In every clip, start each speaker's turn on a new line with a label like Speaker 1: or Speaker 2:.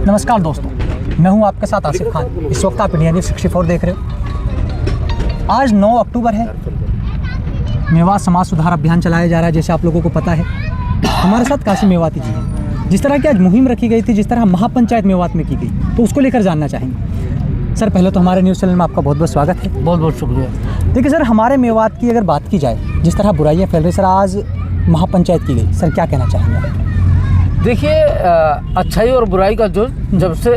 Speaker 1: नमस्कार दोस्तों, मैं हूं आपके साथ आसिफ खान। इस वक्त आप इंडिया न्यूज़ 64 देख रहे हो। आज 9 अक्टूबर है। मेवात समाज सुधार अभियान चलाया जा रहा है, जैसे आप लोगों को पता है। हमारे साथ कासिम मेवाती जी हैं। जिस तरह की आज मुहिम रखी गई थी, जिस तरह महापंचायत मेवात में की गई, तो उसको लेकर जानना चाहेंगे। सर, पहले तो हमारे न्यूज़ चैनल में आपका बहुत बहुत स्वागत है।
Speaker 2: बहुत बहुत शुक्रिया।
Speaker 1: देखिए सर, हमारे मेवात की अगर बात की जाए, जिस तरह बुराइयाँ फैल रही, सर आज महापंचायत की गई, सर क्या कहना चाहेंगे आप?
Speaker 2: देखिए, अच्छाई और बुराई का जुर्म जब से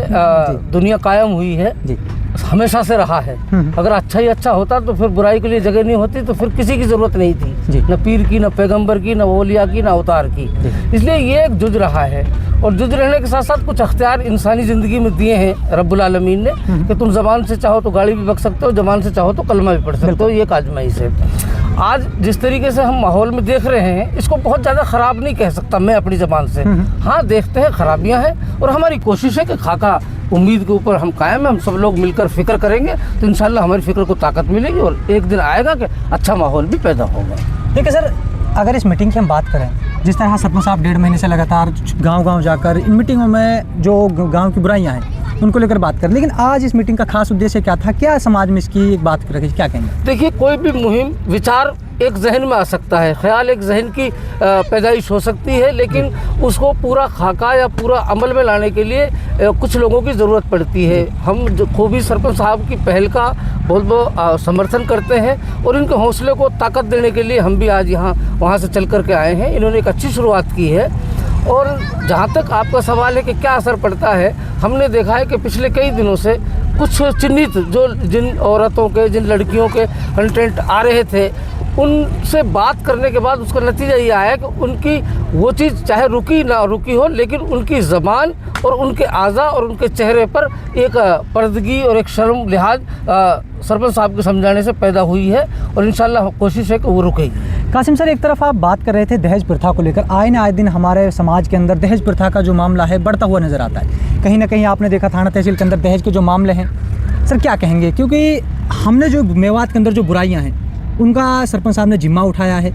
Speaker 2: दुनिया कायम हुई है
Speaker 1: जी,
Speaker 2: हमेशा से रहा है। अगर अच्छा ही अच्छा होता तो फिर बुराई के लिए जगह नहीं होती, तो फिर किसी की ज़रूरत नहीं थी, न पीर की, न पैगंबर की, न ओलिया की, न अवतार की। इसलिए ये एक जुज रहा है, और जुज रहने के साथ साथ कुछ अख्तियार इंसानी ज़िंदगी में दिए हैं रब्बुल आलमीन ने कि तुम ज़बान से चाहो तो गाड़ी भी बक सकते हो, ज़बान से चाहो तो कलमा भी पढ़ सकते हो। ये एक आजमाइश है। आज जिस तरीके से हम माहौल में देख रहे हैं, इसको बहुत ज़्यादा ख़राब नहीं कह सकता मैं अपनी ज़बान से। हाँ, देखते हैं खराबियाँ हैं, और हमारी कोशिश है कि खाका उम्मीद के ऊपर हम कायम हैं। हम सब लोग मिलकर फ़िक्र करेंगे तो इंशाल्लाह हमारी फ़िक्र को ताकत मिलेगी, और एक दिन आएगा कि अच्छा माहौल भी पैदा होगा।
Speaker 1: ठीक है सर, अगर इस मीटिंग की हम बात करें, जिस तरह सरपंच साहब 1.5 महीने से लगातार गांव-गांव जाकर इन मीटिंगों में जो गांव की बुराइयां हैं उनको लेकर बात करें, लेकिन आज इस मीटिंग का खास उद्देश्य क्या था? क्या समाज में इसकी एक बात रखी, क्या कहेंगे?
Speaker 2: देखिए, कोई भी मुहिम विचार एक जहन में आ सकता है, ख्याल एक जहन की पैदाइश हो सकती है, लेकिन उसको पूरा खाका या पूरा अमल में लाने के लिए कुछ लोगों की ज़रूरत पड़ती है। हम जो खूबी सरपंच साहब की पहल का बहुत बहुत समर्थन करते हैं, और इनके हौसले को ताकत देने के लिए हम भी आज वहाँ से चल कर के आए हैं। इन्होंने एक अच्छी शुरुआत की है। और जहाँ तक आपका सवाल है कि क्या असर पड़ता है, हमने देखा है कि पिछले कई दिनों से कुछ चिन्हित जिन औरतों के, जिन लड़कियों के कंटेंट आ रहे थे, उनसे बात करने के बाद उसका नतीजा ये आया कि उनकी वो चीज़ चाहे रुकी ना रुकी हो, लेकिन उनकी ज़बान और उनके आज़ा और उनके चेहरे पर एक पर्दगी और एक शर्म लिहाज सरपंच साहब के समझाने से पैदा हुई है, और इंशाल्लाह कोशिश है कि वो रुकेगी।
Speaker 1: कासिम सर, एक तरफ आप बात कर रहे थे दहेज प्रथा को लेकर। आए दिन हमारे समाज के अंदर दहेज प्रथा का जो मामला है बढ़ता हुआ नज़र आता है। कहीं ना कहीं आपने देखा थाना तहसील के अंदर दहेज के जो मामले हैं, सर क्या कहेंगे? क्योंकि हमने जो मेवात के अंदर जो बुराइयाँ हैं उनका सरपंच साहब ने जिम्मा उठाया है,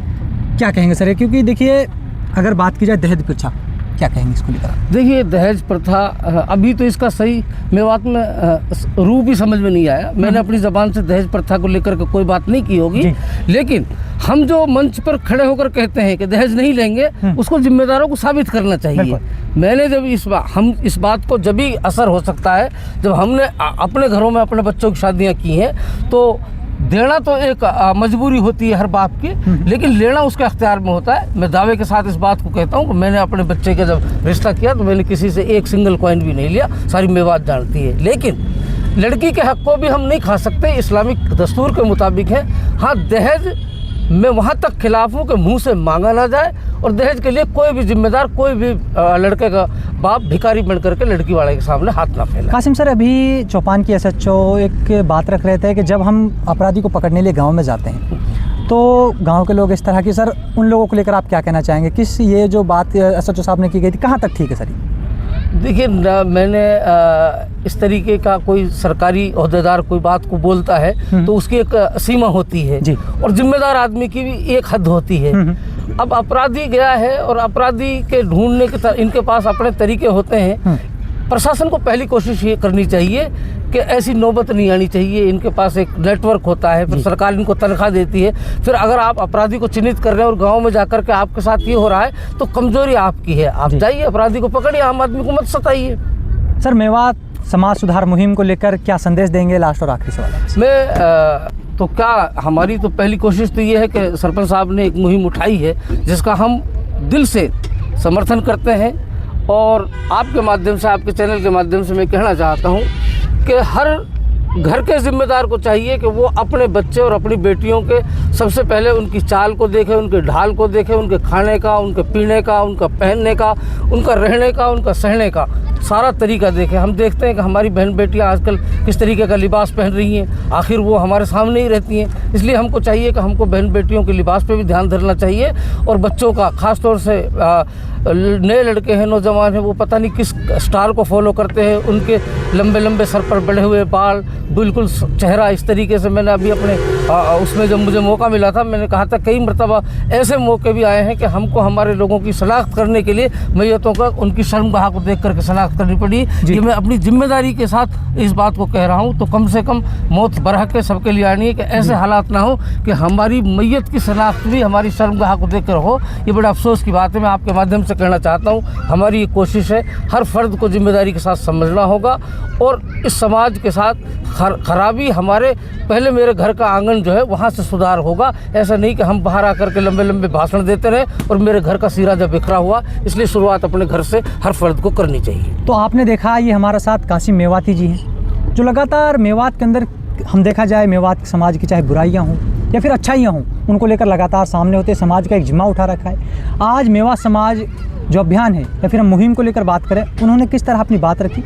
Speaker 1: क्या कहेंगे सर? क्योंकि देखिए, अगर बात की जाए दहेज प्रथा, क्या कहेंगे इसको लेकर? देखिए,
Speaker 2: दहेज प्रथा अभी तो इसका सही मेवात में रूप ही समझ में नहीं आया। मैंने अपनी ज़बान से दहेज प्रथा को लेकर के कोई बात नहीं की होगी, लेकिन हम जो मंच पर खड़े होकर कहते हैं कि दहेज नहीं लेंगे, उसको जिम्मेदारों को साबित करना चाहिए। मैंने जब हम इस बात को जब भी असर हो सकता है जब हमने अपने घरों में अपने बच्चों की शादियाँ की हैं, तो देना तो एक मजबूरी होती है हर बाप की, लेकिन लेना उसके अख्तियार में होता है। मैं दावे के साथ इस बात को कहता हूँ कि मैंने अपने बच्चे का जब रिश्ता किया तो मैंने किसी से एक सिंगल कॉइन भी नहीं लिया, सारी मेवात जानती है। लेकिन लड़की के हक़ को भी हम नहीं खा सकते, इस्लामिक दस्तूर के मुताबिक है। हाँ, दहेज मैं वहाँ तक खिलाफ हूँ कि मुंह से मांगा ना जाए, और दहेज के लिए कोई भी जिम्मेदार, कोई भी लड़के का बाप भिखारी बन करके लड़की वाले के सामने हाथ ना फैलाए।
Speaker 1: कासिम सर, अभी चौपान की SHO एक बात रख रहे थे कि जब हम अपराधी को पकड़ने लिए गांव में जाते हैं तो गांव के लोग इस तरह की, सर उन लोगों को लेकर आप क्या कहना चाहेंगे? किस ये जो बात SHO साहब ने की गई थी, कहाँ तक ठीक है सर?
Speaker 2: देखिए, मैंने इस तरीके का कोई सरकारी ओहदेदार कोई बात को बोलता है तो उसकी एक सीमा होती है जी, और जिम्मेदार आदमी की भी एक हद होती है। अब अपराधी गया है, और अपराधी के ढूंढने के इनके पास अपने तरीके होते हैं। प्रशासन को पहली कोशिश ये करनी चाहिए कि ऐसी नौबत नहीं आनी चाहिए। इनके पास एक नेटवर्क होता है, फिर सरकार इनको तनख्वाह देती है। फिर अगर आप अपराधी को चिन्हित कर रहे हैं और गांव में जाकर के आपके साथ ये हो रहा है, तो कमजोरी आपकी है। आप जाइए, अपराधी को पकड़िए, आम आदमी को मत सताइए।
Speaker 1: सर, मेवात समाज सुधार मुहिम को लेकर क्या संदेश देंगे? लास्ट और आखिरी सवाल
Speaker 2: मैं तो क्या, हमारी तो पहली कोशिश तो ये है कि सरपंच साहब ने एक मुहिम उठाई है जिसका हम दिल से समर्थन करते हैं, और आपके माध्यम से, आपके चैनल के माध्यम से मैं कहना चाहता हूँ कि हर घर के ज़िम्मेदार को चाहिए कि वो अपने बच्चे और अपनी बेटियों के सबसे पहले उनकी चाल को देखें, उनके ढाल को देखें, उनके खाने का, उनके पीने का, उनका पहनने का, उनका रहने का, उनका सहने का सारा तरीका देखें। हम देखते हैं कि हमारी बहन बेटियां आजकल किस तरीके का लिबास पहन रही हैं, आखिर वो हमारे सामने ही रहती हैं। इसलिए हमको चाहिए कि हमको बहन बेटियों के लिबास पे भी ध्यान धरना चाहिए, और बच्चों का ख़ास तौर से नए लड़के हैं, नौजवान हैं, वो पता नहीं किस स्टार को फॉलो करते हैं। उनके लंबे लंबे सर पर बढ़े हुए बाल, बिल्कुल चेहरा इस तरीके से, मैंने अभी अपने उसमें जब मुझे मौका मिला था, मैंने कहा था कई मरतबा ऐसे मौके भी आए हैं कि हमको हमारे लोगों की शनाख्त करने के लिए मैयतों का उनकी शर्मगाह को देख करके शनाख्त करनी पड़ी। ये मैं अपनी जिम्मेदारी के साथ इस बात को कह रहा हूँ। तो कम से कम मौत बरहक के सबके लिए आनी है कि ऐसे हालात ना हो कि हमारी मैयत की शनाख्त भी हमारी शर्मगाह को देख कर हो। ये बड़ा अफसोस की बात है। मैं आपके माध्यम से कहना चाहता हूँ, हमारी ये कोशिश है हर फर्द को जिम्मेदारी के साथ समझना होगा और इस समाज के साथ खराबी हमारे पहले मेरे घर का आंगन जो है वहाँ से सुधार होगा। ऐसा नहीं कि हम बाहर आकर के लंबे लंबे भाषण देते रहे और मेरे घर का सीरा जब बिखरा हुआ। इसलिए शुरुआत अपने घर से हर फर्द को करनी चाहिए।
Speaker 1: तो आपने देखा ये हमारे साथ कासिम मेवाती जी हैं, जो लगातार मेवात के अंदर हम देखा जाए मेवात समाज की चाहे बुराइयां हों या फिर अच्छाइयां हों, उनको लेकर लगातार सामने होते, समाज का एक जिम्मा उठा रखा है। आज मेवात समाज जो अभियान है या फिर हम मुहिम को लेकर बात करें, उन्होंने किस तरह अपनी बात रखी।